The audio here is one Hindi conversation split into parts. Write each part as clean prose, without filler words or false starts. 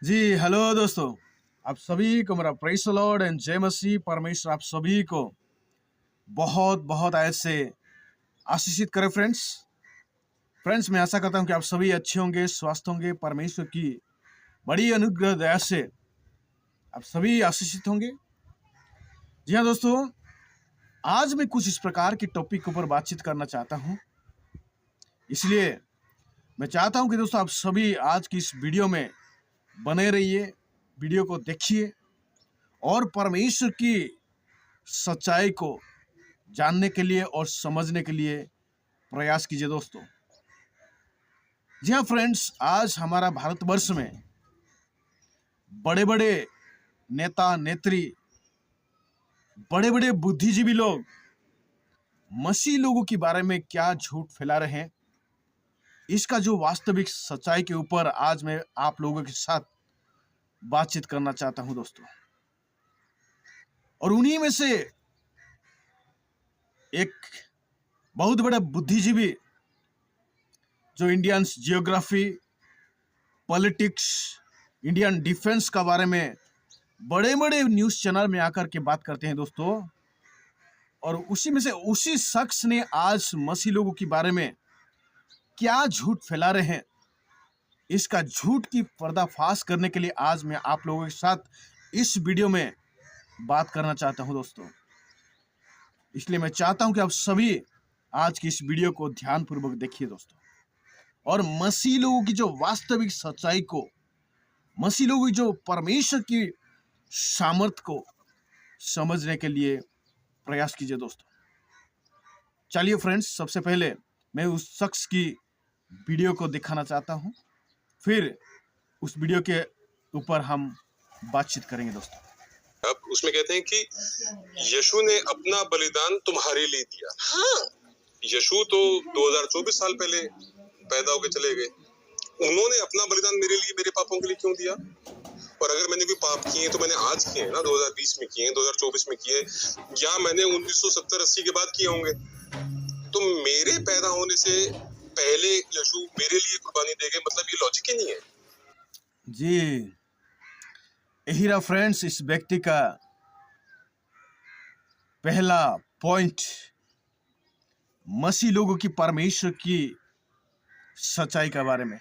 जी हेलो दोस्तों। आप सभी को मेरा प्रेज़ द लॉर्ड एंड जय मसीह। परमेश्वर आप सभी को बहुत बहुत आयत से आशीषित करे। फ्रेंड्स मैं आशा करता हूं कि आप सभी अच्छे होंगे, स्वस्थ होंगे। परमेश्वर की बड़ी अनुग्रह दया से आप सभी आशीषित होंगे। जी हाँ दोस्तों, आज मैं कुछ इस प्रकार की टॉपिक के ऊपर बातचीत करना चाहता हूं। इसलिए मैं चाहता हूं कि दोस्तों आप सभी आज की इस वीडियो में बने रहिए, वीडियो को देखिए और परमेश्वर की सच्चाई को जानने के लिए और समझने के लिए प्रयास कीजिए दोस्तों। जी हाँ फ्रेंड्स, आज हमारा भारतवर्ष में बड़े बड़े नेता नेत्री, बड़े बड़े बुद्धिजीवी लोग मसीह लोगों के बारे में क्या झूठ फैला रहे हैं, इसका जो वास्तविक सच्चाई के ऊपर आज मैं आप लोगों के साथ बातचीत करना चाहता हूं दोस्तों। और उन्हीं में से एक बहुत बड़ा बुद्धिजीवी जो Indian geography, politics, Indian defence का बारे में बड़े बड़े न्यूज़ चैनल में आकर के बात करते हैं दोस्तों, और उसी में से उसी शख्स ने आज मसीह लोगों के बारे में क्या झूठ फैला रहे हैं, इसका झूठ की पर्दाफाश करने के लिए आज मैं आप लोगों के साथ इस वीडियो में बात करना चाहता हूं दोस्तों। इसलिए मैं चाहता हूं कि आप सभी आज की इस वीडियो को ध्यानपूर्वक देखिए दोस्तों, और मसीह लोगों की जो वास्तविक सच्चाई को, मसीह लोगों की जो परमेश्वर की सामर्थ को समझने के लिए प्रयास कीजिए दोस्तों। चलिए फ्रेंड्स, सबसे पहले मैं उस शख्स की वीडियो को दिखाना चाहता हूं, फिर उस वीडियो के ऊपर हम बातचीत करेंगे दोस्तों। अब उसमें कहते हैं कि यीशु ने अपना बलिदान तुम्हारे लिए दिया। हाँ, यीशु तो 2024 साल पहले पैदा होकर चले गए। उन्होंने अपना बलिदान मेरे लिए, मेरे पापों के लिए क्यों दिया? और अगर मैंने कोई पाप किए हैं तो मैंने आज किए हैं ना, 2020 में किए हैं, 2024 में किए, या मैंने 1970-80 के बाद किए होंगे। तो मेरे पैदा होने से पहले यीशु मेरे लिए कुर्बानी दे गए, मतलब ये लॉजिक ही नहीं है। जी, यही रहा फ्रेंड्स इस व्यक्ति का पहला पॉइंट, मसीह लोगों की परमेश्वर की सच्चाई के बारे में।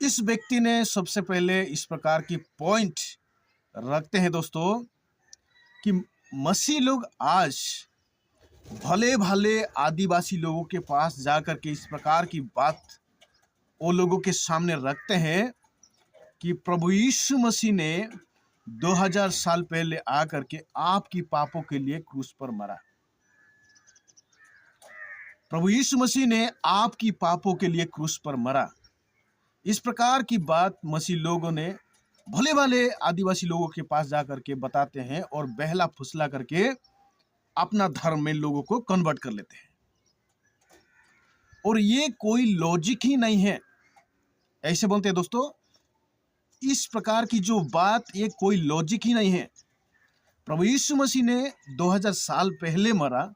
इस व्यक्ति ने सबसे पहले इस प्रकार की पॉइंट रखते हैं दोस्तों कि मसीह लोग आज भले भले आदिवासी लोगों के पास जाकर के इस प्रकार की बात वो लोगों के सामने रखते हैं कि प्रभु यीशु मसीह ने 2000 साल पहले आकर के आपकी पापों के लिए क्रूस पर मरा। प्रभु यीशु मसीह ने आपकी पापों के लिए क्रूस पर मरा। इस प्रकार की बात मसीह लोगों ने भले भले आदिवासी लोगों के पास जाकर के बताते हैं और बहला फुसला करके अपना धर्म में लोगों को कन्वर्ट कर लेते हैं। और ये कोई लॉजिक ही नहीं है, ऐसे बोलते हैं दोस्तों। इस प्रकार की जो बात, ये कोई लॉजिक ही नहीं है। प्रभु यीशु मसीह ने 2000 साल पहले मरा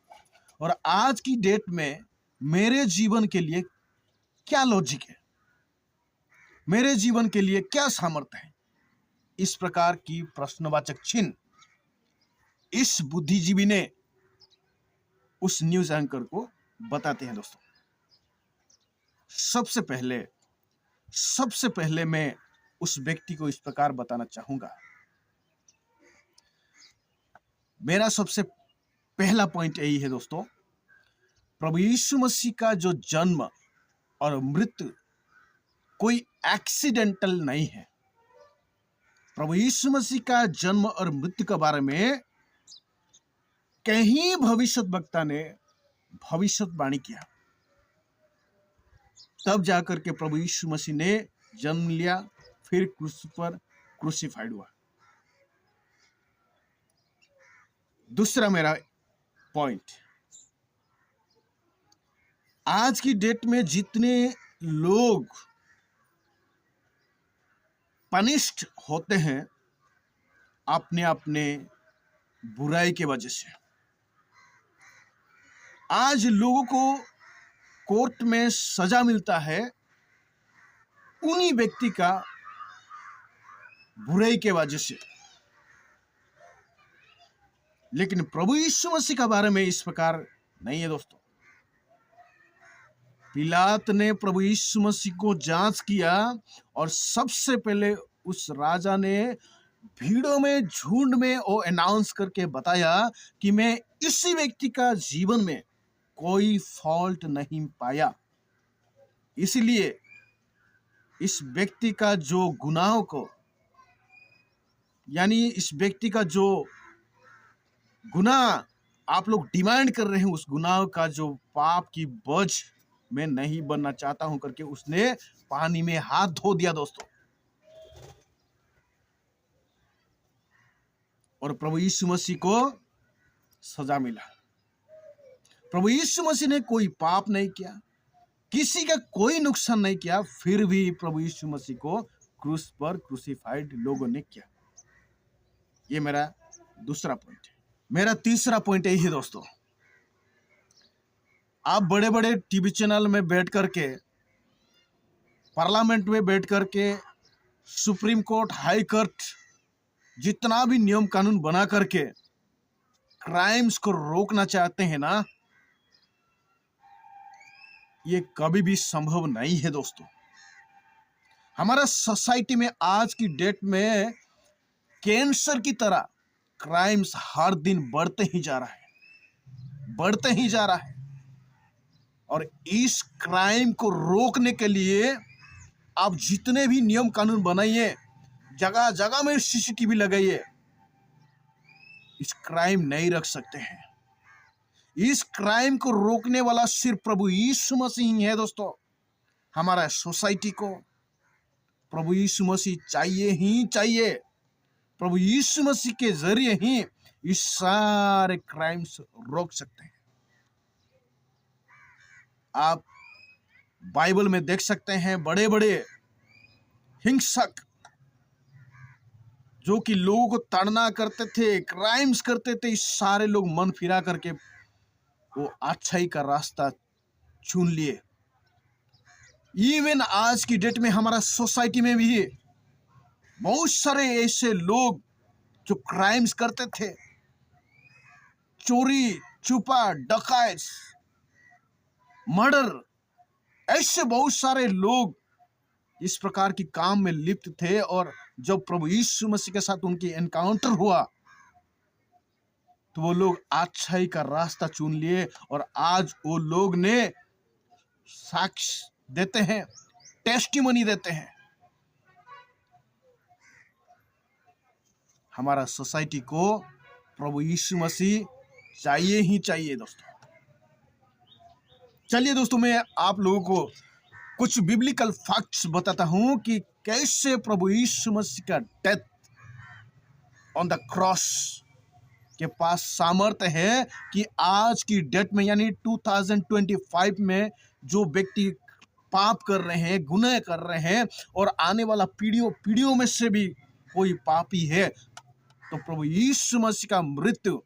और आज की डेट में मेरे जीवन के लिए क्या लॉजिक है, मेरे जीवन के लिए क्या सामर्थ्य है, इस प्रकार की प्रश्नवाचक चिन्ह इस बुद्धिजीवी ने उस न्यूज एंकर को बताते हैं दोस्तों। सबसे पहले मैं उस व्यक्ति को इस प्रकार बताना चाहूंगा। मेरा सबसे पहला पॉइंट यही है दोस्तों, प्रभु यीशु मसीह का जो जन्म और मृत्यु कोई एक्सीडेंटल नहीं है। प्रभु यीशु मसीह का जन्म और मृत्यु के बारे में कहीं भविष्यवक्ता ने भविष्यवाणी किया, तब जाकर के प्रभु यीशु मसीह ने जन्म लिया, फिर क्रूस पर क्रूसिफाइड हुआ। दूसरा मेरा पॉइंट, आज की डेट में जितने लोग पनिश्ड होते हैं अपने अपने बुराई के वजह से, आज लोगों को कोर्ट में सजा मिलता है उन्हीं व्यक्ति का बुराई के वजह से। लेकिन प्रभु यीशु मसीह के बारे में इस प्रकार नहीं है दोस्तों। पिलात ने प्रभु यीशु मसीह को जांच किया और सबसे पहले उस राजा ने भीड़ों में झुंड में वो अनाउंस करके बताया कि मैं इसी व्यक्ति का जीवन में कोई फॉल्ट नहीं पाया, इसलिए इस व्यक्ति का जो गुनाहों को, यानी इस व्यक्ति का जो गुनाह आप लोग डिमांड कर रहे हैं, उस गुनाह का जो पाप की बोझ मैं नहीं बनना चाहता हूं करके उसने पानी में हाथ धो दिया दोस्तों। और प्रभु यीशु मसीह को सजा मिला। प्रभु यीशु मसीह ने कोई पाप नहीं किया, किसी का कोई नुकसान नहीं किया, फिर भी प्रभु यीशु मसीह को क्रूस पर क्रूसिफाइड लोगों ने किया। ये मेरा दूसरा पॉइंट है। मेरा तीसरा पॉइंट यही है दोस्तों, आप बड़े बड़े टीवी चैनल में बैठ करके, पार्लियामेंट में बैठ करके, सुप्रीम कोर्ट, हाई कोर्ट, जितना भी नियम कानून बना करके क्राइम्स को रोकना चाहते हैं ना, ये कभी भी संभव नहीं है दोस्तों। हमारा सोसाइटी में आज की डेट में कैंसर की तरह क्राइम्स हर दिन बढ़ते ही जा रहा है, बढ़ते ही जा रहा है। और इस क्राइम को रोकने के लिए आप जितने भी नियम कानून बनाइए, जगह जगह में सीसीटीवी लगाइए, इस क्राइम नहीं रख सकते हैं। इस क्राइम को रोकने वाला सिर्फ प्रभु यीशु मसीह ही है दोस्तों। हमारा सोसाइटी को प्रभु यीशु मसीह चाहिए ही चाहिए। प्रभु यीशु मसीह के जरिए ही इस सारे क्राइम्स रोक सकते हैं। आप बाइबल में देख सकते हैं, बड़े बड़े हिंसक जो कि लोगों को ताड़ना करते थे, क्राइम्स करते थे, इस सारे लोग मन फिरा करके वो अच्छाई का रास्ता चुन लिए। इवन आज की डेट में हमारा सोसाइटी में भी बहुत सारे ऐसे लोग जो क्राइम्स करते थे, चोरी, छुपा, डकैत, मर्डर, ऐसे बहुत सारे लोग इस प्रकार की काम में लिप्त थे। और जब प्रभु यीशु मसीह के साथ उनकी एनकाउंटर हुआ तो वो लोग अच्छाई का रास्ता चुन लिए और आज वो लोग ने साक्ष्य देते हैं, टेस्टिमनी देते हैं। हमारा सोसाइटी को प्रभु यीशु मसीह चाहिए ही चाहिए दोस्तों। चलिए दोस्तों, मैं आप लोगों को कुछ बिब्लिकल फैक्ट्स बताता हूं कि कैसे प्रभु यीशु मसीह का डेथ ऑन द क्रॉस के पास सामर्थ्य है कि आज की डेट में, यानी 2025 में जो व्यक्ति पाप कर रहे हैं, गुनाह कर रहे हैं, और आने वाला पीढ़ियों में से भी कोई पापी है, तो प्रभु यीशु मसीह का मृत्यु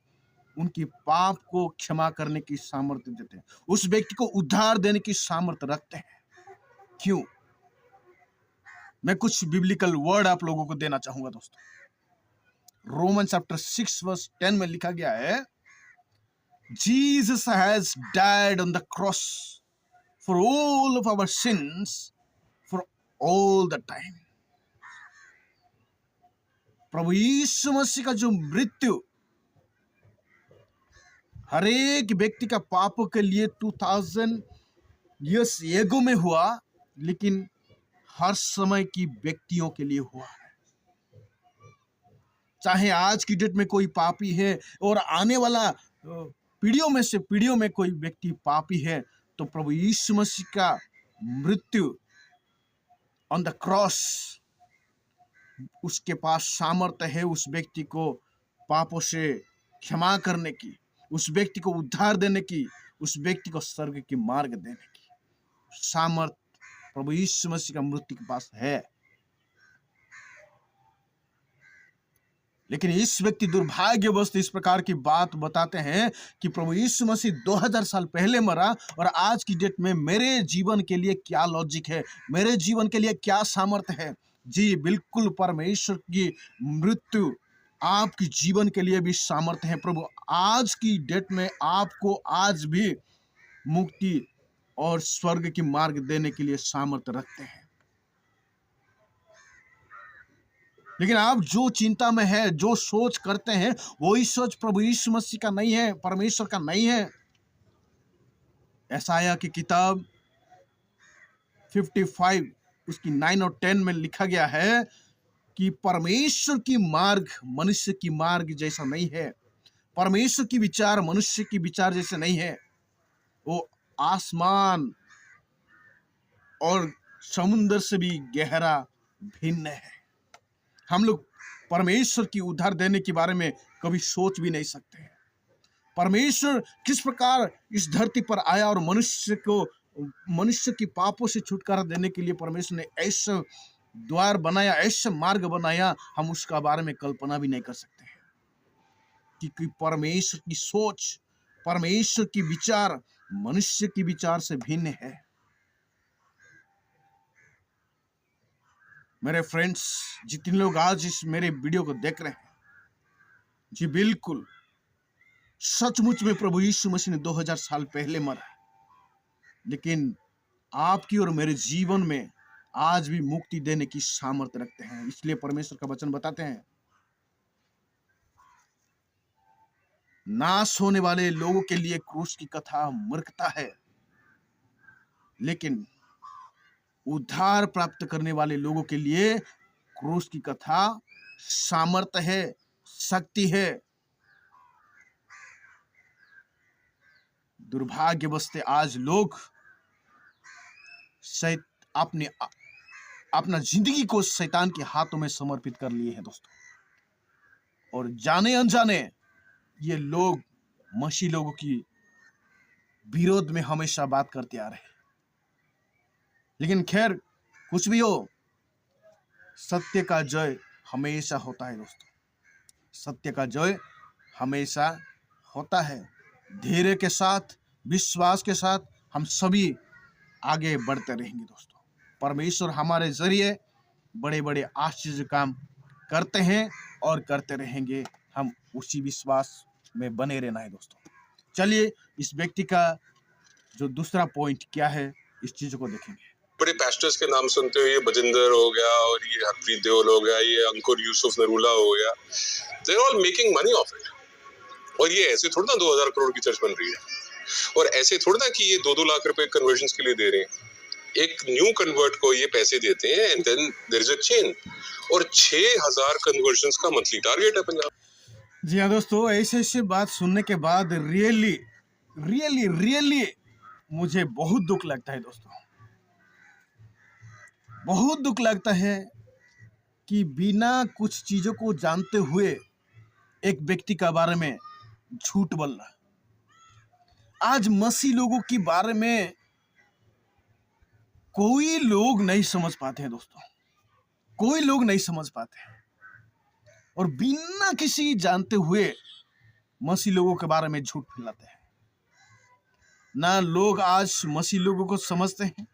उनकी पाप को क्षमा करने की सामर्थ्य देते हैं, उस व्यक्ति को उद्धार देने की सामर्थ्य रखते हैं। क्यों? मैं कुछ बिब्लिकल वर्ड आप लोगों को देना चाहूंगा दोस्तों। रोमन चैप्टर 6 वर्स 10 में लिखा गया है, Jesus has died on the cross for all of our sins for all the time. प्रभु यीशु मसीह का जो मृत्यु हर एक व्यक्ति का पापों के लिए 2000 ईयर्स एगो में हुआ, लेकिन हर समय की व्यक्तियों के लिए हुआ है। चाहे आज की डेट में कोई पापी है और आने वाला पीढ़ियों में कोई व्यक्ति पापी है, तो प्रभु यीशु मसीह का मृत्यु ऑन द क्रॉस, उसके पास सामर्थ्य है उस व्यक्ति को पापों से क्षमा करने की, उस व्यक्ति को उद्धार देने की, उस व्यक्ति को स्वर्ग की मार्ग देने की सामर्थ प्रभु यीशु मसीह का मृत्यु के पास है। लेकिन इस व्यक्ति दुर्भाग्यवश इस प्रकार की बात बताते हैं कि प्रभु यीशु मसीह 2000 साल पहले मरा और आज की डेट में मेरे जीवन के लिए क्या लॉजिक है, मेरे जीवन के लिए क्या सामर्थ्य है। जी बिल्कुल, परमेश्वर की मृत्यु आपके जीवन के लिए भी सामर्थ्य है। प्रभु आज की डेट में आपको आज भी मुक्ति और स्वर्ग की मार्ग देने के लिए सामर्थ्य रखते हैं। लेकिन आप जो चिंता में है, जो सोच करते हैं, वही सोच प्रभु यीशु मसीह का नहीं है, परमेश्वर का नहीं है। यशायाह की किताब 55 उसकी 9 और 10 में लिखा गया है कि परमेश्वर की मार्ग मनुष्य की मार्ग जैसा नहीं है, परमेश्वर की विचार मनुष्य की विचार जैसे नहीं है। वो आसमान और समुद्र से भी गहरा भिन्न है। हम लोग परमेश्वर की उद्धार देने के बारे में कभी सोच भी नहीं सकते हैं। परमेश्वर किस प्रकार इस धरती पर आया और मनुष्य की पापों से छुटकारा देने के लिए परमेश्वर ने ऐसा द्वार बनाया, ऐसा मार्ग बनाया, हम उसका बारे में कल्पना भी नहीं कर सकते हैं। क्योंकि परमेश्वर की सोच, परमेश्वर की विचार मनुष्य की विचार से भिन्न है। मेरे फ्रेंड्स, जितने लोग आज इस मेरे वीडियो को देख रहे हैं, जी बिल्कुल सचमुच में प्रभु यीशु मसीह ने 2000 साल पहले मरा, लेकिन आपकी और मेरे जीवन में आज भी मुक्ति देने की सामर्थ्य रखते हैं। इसलिए परमेश्वर का वचन बताते हैं, नाश होने वाले लोगों के लिए क्रूस की कथा मूर्खता है, लेकिन उद्धार प्राप्त करने वाले लोगों के लिए क्रूस की कथा सामर्थ्य है, शक्ति है। दुर्भाग्यवश आज लोग अपने अपना जिंदगी को शैतान के हाथों में समर्पित कर लिए हैं दोस्तों, और जाने अनजाने ये लोग मसीह लोगों की विरोध में हमेशा बात करते आ रहे हैं। लेकिन खैर कुछ भी हो, सत्य का जय हमेशा होता है दोस्तों, सत्य का जय हमेशा होता है। धैर्य के साथ, विश्वास के साथ हम सभी आगे बढ़ते रहेंगे दोस्तों। परमेश्वर हमारे जरिए बड़े बड़े आश्चर्य काम करते हैं और करते रहेंगे। हम उसी विश्वास में बने रहना है दोस्तों। चलिए इस व्यक्ति का जो दूसरा पॉइंट क्या है, इस चीज को देखेंगे। बड़े पास्टर्स के नाम सुनते हो, ये बजिंदर हो गया और ये हरप्रीत देओल हो गया, ये अंकुर यूसुफ नरूला हो गया, they are all making money of it. और ये ऐसे थोड़ा ना 2000 करोड़ की चर्च बन रही है, और ऐसे थोड़ा ना कि ये 2-2 लाख रुपए कन्वर्जन्स के लिए दे रहे हैं। एक न्यू कन्वर्ट को ये पैसे देते हैं and then there is a chain, और 6000 कन्वर्जन्स का मंथली टारगेट है पंजाब। जी हाँ दोस्तों, ऐसे बात सुनने के बाद रियली रियली रियली मुझे बहुत दुख लगता है दोस्तों, बहुत दुख लगता है कि बिना कुछ चीजों को जानते हुए एक व्यक्ति के बारे में झूठ बोलना। आज मसीह लोगों के बारे में कोई लोग नहीं समझ पाते हैं दोस्तों, कोई लोग नहीं समझ पाते हैं, और बिना किसी जानते हुए मसीह लोगों के बारे में झूठ फैलाते हैं। ना लोग आज मसीह लोगों को समझते हैं,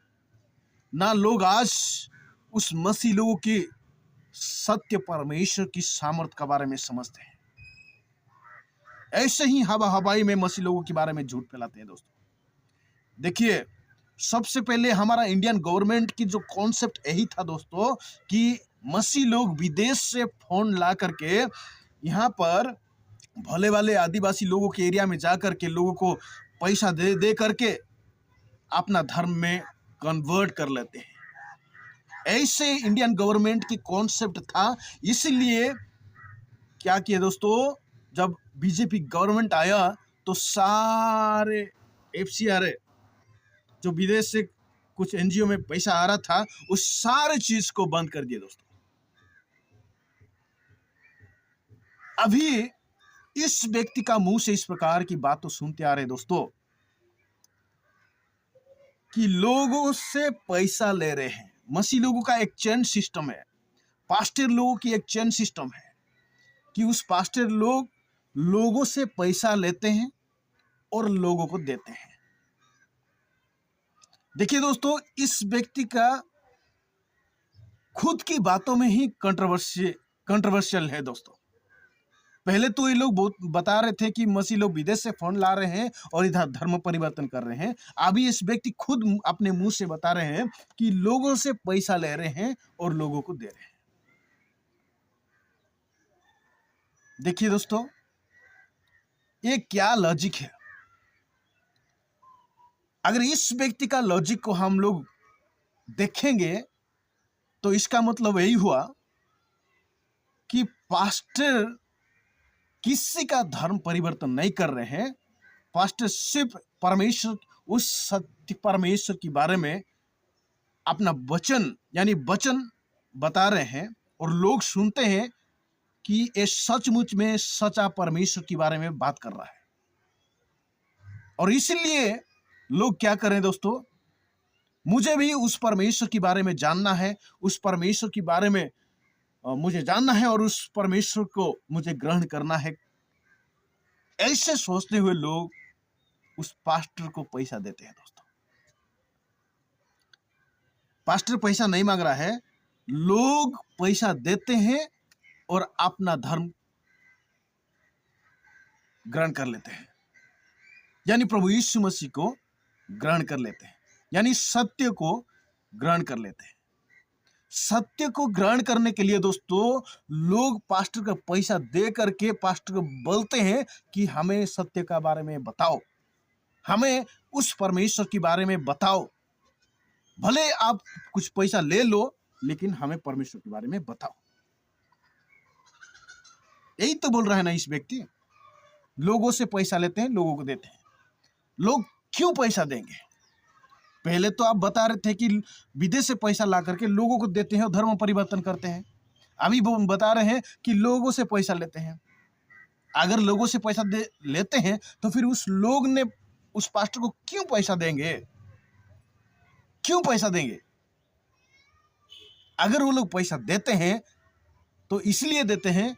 ना लोग आज उस मसीह लोगों की सत्य परमेश्वर की सामर्थ के बारे में समझते हैं। ऐसे ही हवा हवाई में मसीह लोगों के बारे में झूठ फैलाते हैं दोस्तों। देखिए, सबसे पहले हमारा इंडियन गवर्नमेंट की जो कॉन्सेप्ट यही था दोस्तों कि मसीह लोग विदेश से फोन ला करके यहाँ पर भले वाले आदिवासी लोगों के एरिया में जा करके लोगों को पैसा दे करके अपना धर्म में कन्वर्ट कर लेते हैं। ऐसे इंडियन गवर्नमेंट की कॉन्सेप्ट था। इसलिए क्या किया दोस्तों, जब बीजेपी गवर्नमेंट आया तो सारे FCRA जो विदेश से कुछ NGO में पैसा आ रहा था, उस सारे चीज को बंद कर दिया दोस्तों। अभी इस व्यक्ति का मुंह से इस प्रकार की बात तो सुनते आ रहे दोस्तों कि लोगों से पैसा ले रहे हैं। मसीह लोगों का एक चेन सिस्टम है, पास्टर लोगों की एक चेन सिस्टम है कि उस पास्टर लोग लोगों से पैसा लेते हैं और लोगों को देते हैं। देखिए दोस्तों, इस व्यक्ति का खुद की बातों में ही कंट्रोवर्शियल है दोस्तों। पहले तो ये लोग बहुत बता रहे थे कि मसीह लोग विदेश से फंड ला रहे हैं और इधर धर्म परिवर्तन कर रहे हैं। अभी इस व्यक्ति खुद अपने मुंह से बता रहे हैं कि लोगों से पैसा ले रहे हैं और लोगों को दे रहे हैं। देखिए दोस्तों, ये क्या लॉजिक है। अगर इस व्यक्ति का लॉजिक को हम लोग देखेंगे तो इसका मतलब यही हुआ कि पास्टर किसी का धर्म परिवर्तन नहीं कर रहे हैं। पास्टर सिर्फ परमेश्वर, उस सत्य परमेश्वर के बारे में अपना वचन यानी वचन बता रहे हैं और लोग सुनते हैं कि ये सचमुच में सच्चा परमेश्वर के बारे में बात कर रहा है। और इसलिए लोग क्या करें दोस्तों, मुझे भी उस परमेश्वर के बारे में जानना है, उस परमेश्वर के बारे में मुझे जानना है और उस परमेश्वर को मुझे ग्रहण करना है, ऐसे सोचते हुए लोग उस पास्टर को पैसा देते हैं दोस्तों। पास्टर पैसा नहीं मांग रहा है, लोग पैसा देते हैं और अपना धर्म ग्रहण कर लेते हैं, यानी प्रभु यीशु मसीह को ग्रहण कर लेते हैं, यानी सत्य को ग्रहण कर लेते हैं। सत्य को ग्रहण करने के लिए दोस्तों लोग पास्टर का पैसा दे करके पास्टर को बोलते हैं कि हमें सत्य का बारे में बताओ, हमें उस परमेश्वर के बारे में बताओ। भले आप कुछ पैसा ले लो, लेकिन हमें परमेश्वर के बारे में बताओ। यही तो बोल रहा है ना इस व्यक्ति। लोगों से पैसा लेते हैं, लोगों को देते हैं। लोग क्यों पैसा देंगे? पहले तो आप बता रहे थे कि विदेश से पैसा ला करके लोगों को देते हैं और धर्म परिवर्तन करते हैं। अभी वो बता रहे हैं कि लोगों से पैसा लेते हैं। अगर लोगों से पैसा लेते हैं तो फिर उस लोग ने उस पास्टर को क्यों पैसा देंगे? क्यों पैसा देंगे? अगर वो लोग पैसा देते हैं तो इसलिए देते हैं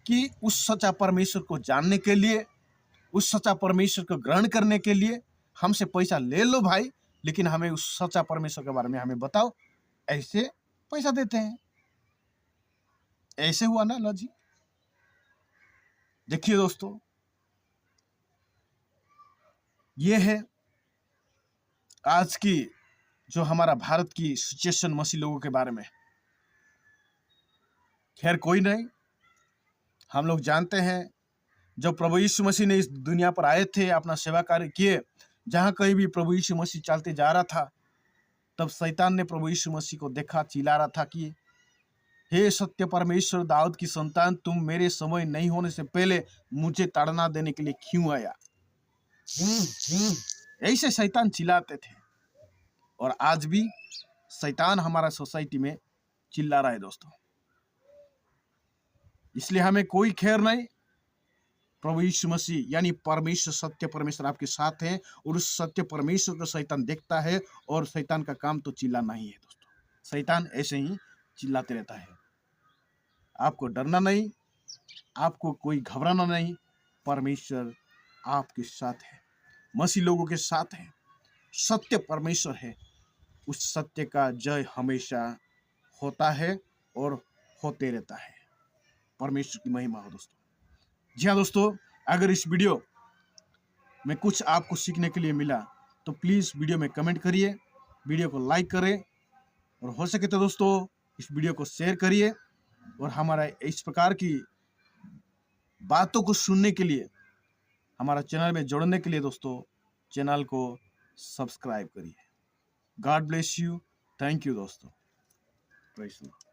कि उस सच्चा परमेश्वर को जानने के लिए, उस सच्चा परमेश्वर को ग्रहण करने के लिए। हमसे पैसा ले लो भाई, लेकिन हमें उस सच्चा परमेश्वर के बारे में हमें बताओ। ऐसे पैसा देते हैं। ऐसे हुआ ना लॉजिक। देखिए दोस्तों, ये है आज की जो हमारा भारत की सिचुएशन मसीह लोगों के बारे में। खैर कोई नहीं, हम लोग जानते हैं जब प्रभु यीशु मसीह ने इस दुनिया पर आए थे, अपना सेवा कार्य किए, जहाँ कहीं भी प्रभु यीशु मसीह चलते जा रहा था, तब शैतान ने प्रभु यीशु मसीह को देखा, चिल्ला रहा था कि हे सत्य परमेश्वर दाऊद की संतान, तुम मेरे समय नहीं होने से पहले मुझे ताड़ना देने के लिए क्यों आया? ऐसे शैतान चिल्लाते थे। और आज भी शैतान हमारा सोसाइटी में चिल्ला रहा है दोस्तों। इसलिए हमें कोई खैर नहीं। प्रभु यीशु मसीह यानी परमेश्वर, सत्य परमेश्वर आपके साथ है और उस सत्य परमेश्वर को शैतान देखता है। और शैतान का काम तो चिल्लाना ही है दोस्तों। शैतान ऐसे ही चिल्लाते रहता है। आपको डरना नहीं, आपको कोई घबराना नहीं। परमेश्वर आपके साथ है, मसीह लोगों के साथ है, सत्य परमेश्वर है। उस सत्य का जय हमेशा होता है और होते रहता है। परमेश्वर की महिमा हो दोस्तों। जी हाँ दोस्तों, अगर इस वीडियो में कुछ आपको सीखने के लिए मिला तो प्लीज़ वीडियो में कमेंट करिए, वीडियो को लाइक करें और हो सके तो दोस्तों इस वीडियो को शेयर करिए। और हमारा इस प्रकार की बातों को सुनने के लिए, हमारा चैनल में जुड़ने के लिए दोस्तों चैनल को सब्सक्राइब करिए। God bless you. Thank you दोस्तों। Praise the Lord.